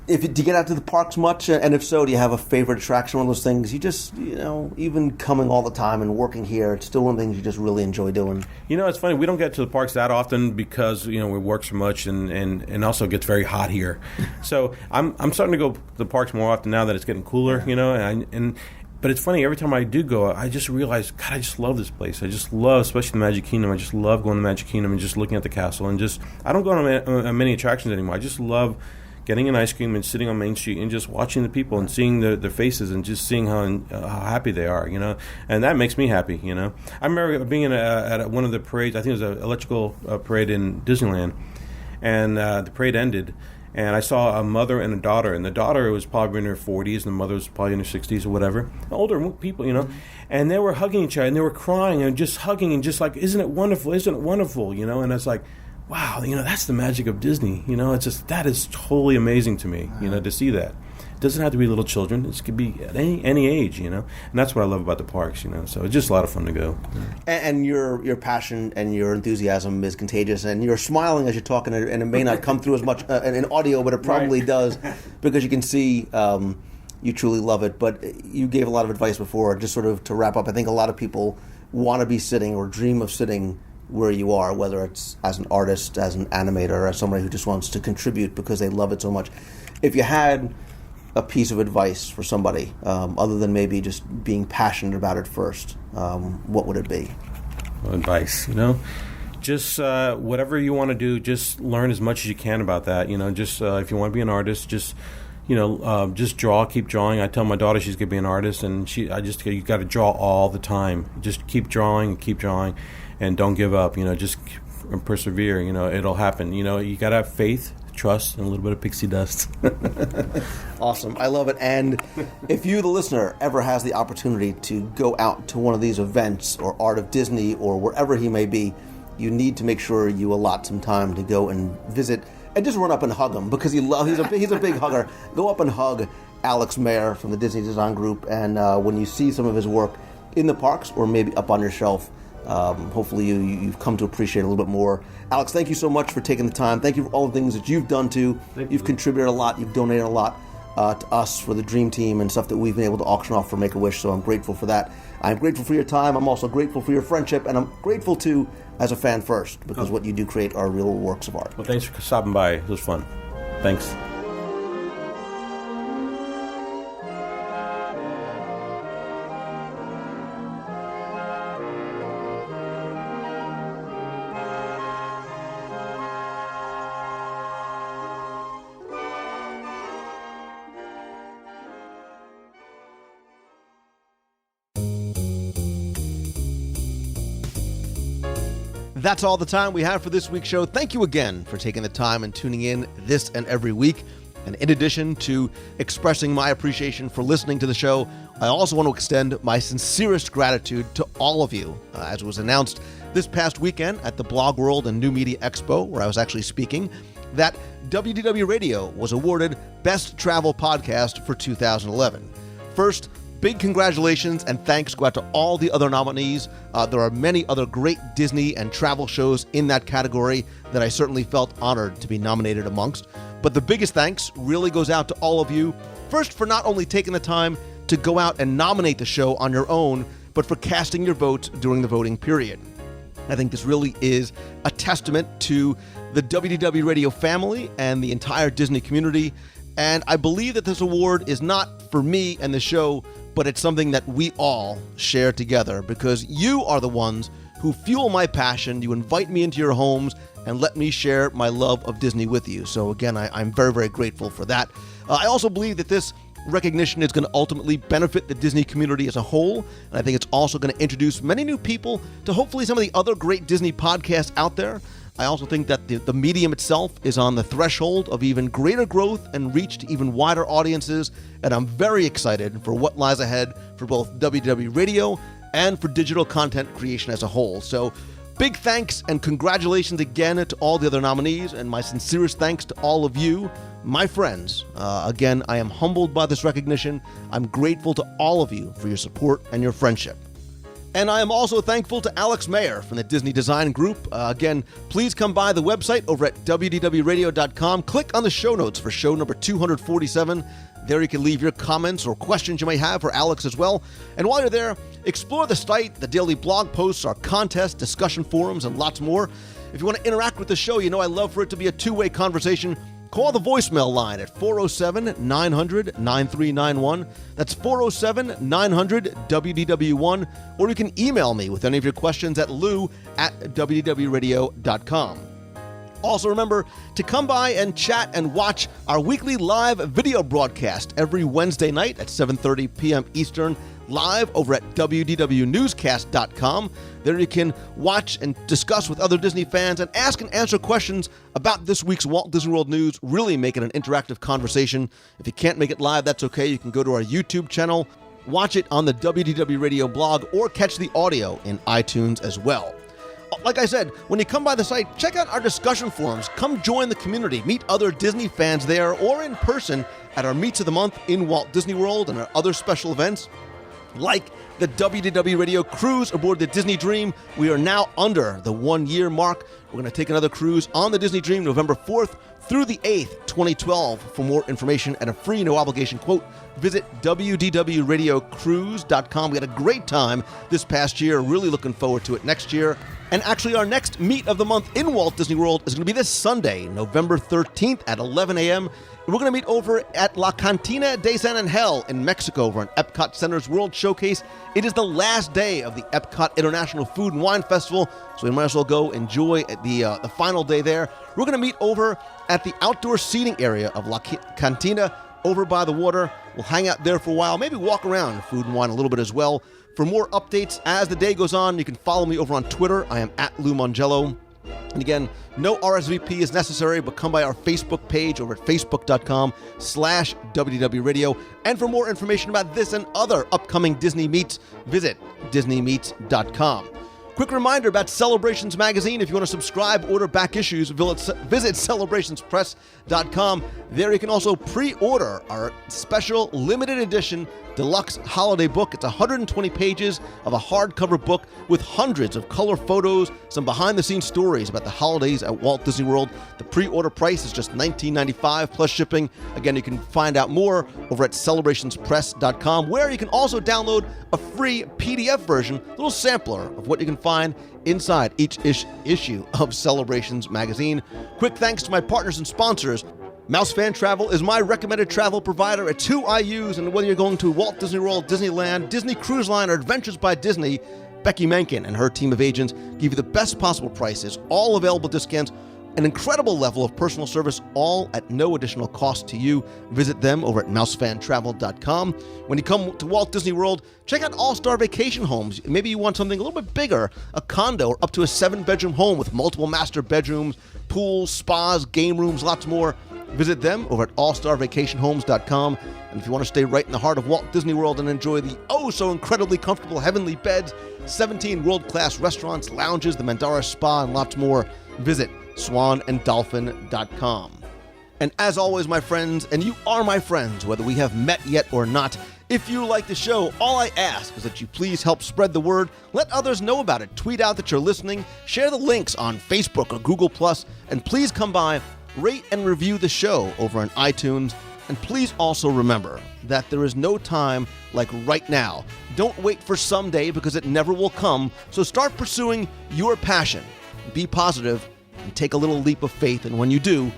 do you get out to the parks much? And if so, do you have a favorite attraction? One of those things you just, even coming all the time and working here, it's still one of the things you just really enjoy doing. It's funny. We don't get to the parks that often because, we work so much and also it gets very hot here. So I'm starting to go to the parks more often now that it's getting cooler, But it's funny, every time I do go, I just realize, God, I just love this place. I just love, especially the Magic Kingdom, I just love going to the Magic Kingdom and just looking at the castle. And I don't go on many attractions anymore. I just love getting an ice cream and sitting on Main Street and just watching the people and seeing their faces and just seeing how happy they are, And that makes me happy, I remember being at one of the parades, I think it was an electrical parade in Disneyland, and the parade ended. And I saw a mother and a daughter, and the daughter was probably in her 40s, and the mother was probably in her 60s or whatever. Older people, And they were hugging each other, and they were crying, and just hugging, and just like, isn't it wonderful, isn't it wonderful, And I was like, wow, that's the magic of Disney, It's just, that is totally amazing to me, to see that. It doesn't have to be little children. It could be at any age, And that's what I love about the parks, So it's just a lot of fun to go. And your passion and your enthusiasm is contagious, and you're smiling as you're talking, and it may not come through as much in audio, but it probably does, because you can see you truly love it. But you gave a lot of advice before, just sort of to wrap up. I think a lot of people want to be sitting or dream of sitting where you are, whether it's as an artist, as an animator, or as somebody who just wants to contribute because they love it so much. If you had a piece of advice for somebody, other than maybe just being passionate about it first, what would it be? Advice, just whatever you want to do, just learn as much as you can about that. Just if you want to be an artist, just just draw, keep drawing. I tell my daughter she's going to be an artist, and you got to draw all the time. Just keep drawing, and don't give up. Just persevere. It'll happen. You got to have faith, trust, and a little bit of pixie dust. Awesome. I love it. And if you, the listener, ever has the opportunity to go out to one of these events or Art of Disney or wherever he may be, you need to make sure you allot some time to go and visit and just run up and hug him, because he's a big hugger. Go up and hug Alex Mayer from the Disney Design Group, and when you see some of his work in the parks or maybe up on your shelf, hopefully you've come to appreciate it a little bit more. Alex, thank you so much for taking the time. Thank you for all the things that you've done too. You've contributed a lot. You've donated a lot to us for the Dream Team and stuff that we've been able to auction off for Make-A-Wish, so I'm grateful for that. I'm grateful for your time. I'm also grateful for your friendship, and I'm grateful too as a fan first, because what you do create are real works of art. Well, thanks for stopping by. It was fun. Thanks. That's all the time we have for this week's show. Thank you again for taking the time and tuning in this and every week. And in addition to expressing my appreciation for listening to the show, I also want to extend my sincerest gratitude to all of you. As was announced this past weekend at the Blog World and New Media Expo, where I was actually speaking, that WDW Radio was awarded Best Travel Podcast for 2011. First, big congratulations and thanks go out to all the other nominees. There are many other great Disney and travel shows in that category that I certainly felt honored to be nominated amongst. But the biggest thanks really goes out to all of you. First, for not only taking the time to go out and nominate the show on your own, but for casting your votes during the voting period. I think this really is a testament to the WDW Radio family and the entire Disney community. And I believe that this award is not for me and the show, but it's something that we all share together, because you are the ones who fuel my passion. You invite me into your homes and let me share my love of Disney with you. So again, I'm very, very grateful for that. I also believe that this recognition is going to ultimately benefit the Disney community as a whole, and I think it's also going to introduce many new people to hopefully some of the other great Disney podcasts out there. I also think that the medium itself is on the threshold of even greater growth and reach to even wider audiences, and I'm very excited for what lies ahead for both WDW Radio and for digital content creation as a whole. So big thanks and congratulations again to all the other nominees, and my sincerest thanks to all of you, my friends. Again, I am humbled by this recognition. I'm grateful to all of you for your support and your friendship. And I am also thankful to Alex Mayer from the Disney Design Group. Again, please come by the website over at WDWRadio.com. Click on the show notes for show number 247. There you can leave your comments or questions you may have for Alex as well. And while you're there, explore the site, the daily blog posts, our contests, discussion forums, and lots more. If you want to interact with the show, you know I love for it to be a two-way conversation. Call the voicemail line at 407-900-9391. That's 407-900-WDW1. Or you can email me with any of your questions at lou@WDWRadio.com. Also remember to come by and chat and watch our weekly live video broadcast every Wednesday night at 7:30 p.m. Eastern, live over at WDWNewscast.com. There you can watch and discuss with other Disney fans and ask and answer questions about this week's Walt Disney World news, really make it an interactive conversation. If you can't make it live, that's okay. You can go to our YouTube channel, watch it on the WDW Radio blog, or catch the audio in iTunes as well. Like I said, when you come by the site, check out our discussion forums. Come join the community. Meet other Disney fans there or in person at our Meets of the Month in Walt Disney World and our other special events, like the WDW Radio cruise aboard the Disney Dream. We are now under the 1-year mark. We're going to take another cruise on the Disney Dream November 4th through the 8th, 2012. For more information and a free, no-obligation quote, visit WDWRadiocruise.com. We had a great time this past year. Really looking forward to it next year. And actually, our next Meet of the Month in Walt Disney World is going to be this Sunday, November 13th at 11 a.m. We're going to meet over at La Cantina de San Angel in Mexico over an Epcot Center's World Showcase. It is the last day of the Epcot International Food and Wine Festival, so we might as well go enjoy the final day there. We're going to meet over at the outdoor seating area of La Cantina over by the water. We'll hang out there for a while, maybe walk around Food and Wine a little bit as well. For more updates as the day goes on, you can follow me over on Twitter. I am at Lou Mongello. And again, no RSVP is necessary, but come by our Facebook page over at facebook.com/WDW Radio. And for more information about this and other upcoming Disney meets, visit DisneyMeets.com. Quick reminder about Celebrations Magazine. If you want to subscribe, order back issues, visit CelebrationsPress.com. There you can also pre-order our special limited edition deluxe holiday book. It's 120 pages of a hardcover book with hundreds of color photos, some behind-the-scenes stories about the holidays at Walt Disney World. The pre-order price is just $19.95 plus shipping. Again, you can find out more over at CelebrationsPress.com, where you can also download a free PDF version, a little sampler of what you can find inside each issue of Celebrations Magazine. Quick thanks to my partners and sponsors. Mouse Fan Travel is my recommended travel provider. It's who I use, and whether you're going to Walt Disney World, Disneyland, Disney Cruise Line, or Adventures by Disney, Becky Menken and her team of agents give you the best possible prices, all available discounts, an incredible level of personal service, all at no additional cost to you. Visit them over at mousefantravel.com. When you come to Walt Disney World, check out All-Star Vacation Homes. Maybe you want something a little bit bigger, a condo or up to a 7-bedroom home with multiple master bedrooms, pools, spas, game rooms, lots more. Visit them over at allstarvacationhomes.com. And if you want to stay right in the heart of Walt Disney World and enjoy the oh-so-incredibly comfortable heavenly beds, 17 world-class restaurants, lounges, the Mandara Spa, and lots more, visit swananddolphin.com. And as always, my friends, and you are my friends, whether we have met yet or not, if you like the show, all I ask is that you please help spread the word, let others know about it, tweet out that you're listening, share the links on Facebook or Google+, and please come by, rate and review the show over on iTunes. And please also remember that there is no time like right now. Don't wait for someday, because it never will come. So start pursuing your passion. Be positive and take a little leap of faith. And when you do,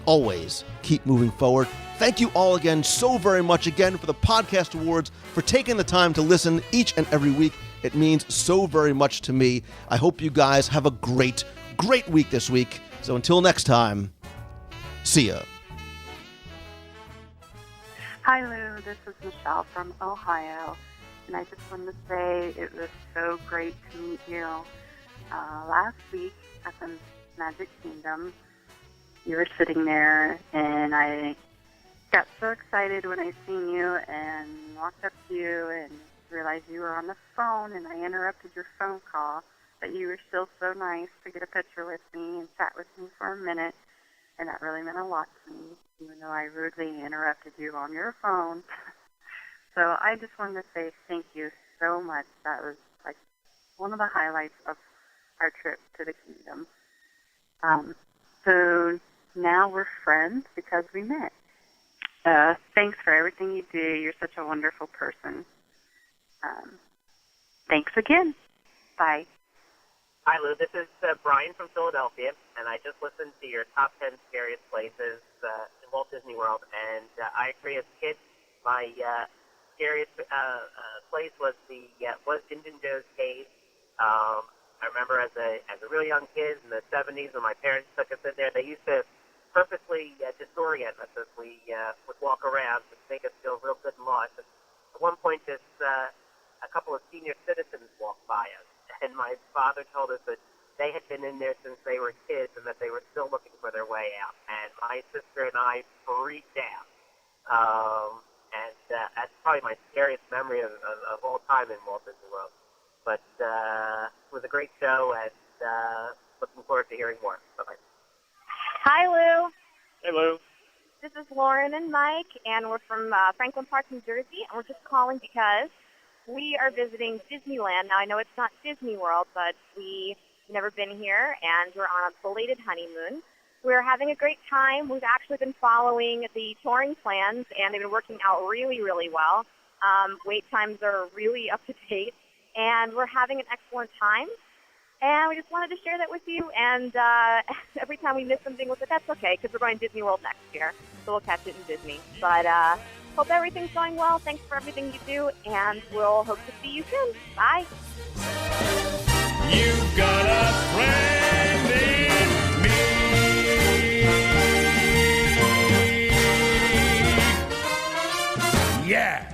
always keep moving forward. Thank you all again so very much again for the Podcast Awards, for taking the time to listen each and every week. It means so very much to me. I hope you guys have a great, great week this week. So until next time, see ya. Hi, Lou. This is Michelle from Ohio, and I just wanted to say it was so great to meet you. Last week at the Magic Kingdom, you were sitting there, and I got so excited when I seen you and walked up to you and realized you were on the phone, and I interrupted your phone call, but you were still so nice to get a picture with me and sat with me for a minute. And that really meant a lot to me, even though I rudely interrupted you on your phone. So I just wanted to say thank you so much. That was like one of the highlights of our trip to the kingdom. So now we're friends because we met. Thanks for everything you do. You're such a wonderful person. Thanks again. Bye. Hi, Lou. This is Brian from Philadelphia, and I just listened to your top 10 scariest places in Walt Disney World, and I agree. As a kid, my scariest place was Indian Joe's Cave. I remember as a really young kid in the 70s when my parents took us in there, they used to purposely disorient us as we would walk around to make us feel real good and lost. And at one point, a couple of senior citizens walked by us. And my father told us that they had been in there since they were kids and that they were still looking for their way out. And my sister and I freaked out. And that's probably my scariest memory of all time in Walt Disney World. But it was a great show, and looking forward to hearing more. Bye-bye. Hi, Lou. Hey, Lou. This is Lauren and Mike, and we're from Franklin Park, New Jersey, and we're just calling because we are visiting Disneyland. Now, I know it's not Disney World, but we've never been here, and we're on a belated honeymoon. We're having a great time. We've actually been following the touring plans, and they've been working out really, really well. Wait times are really up to date, and we're having an excellent time. And we just wanted to share that with you, and every time we miss something, we'll say, that's okay, because we're going to Disney World next year, so we'll catch it in Disney. But hope everything's going well. Thanks for everything you do, and we'll hope to see you soon. Bye. You've got a friend in me. Yeah.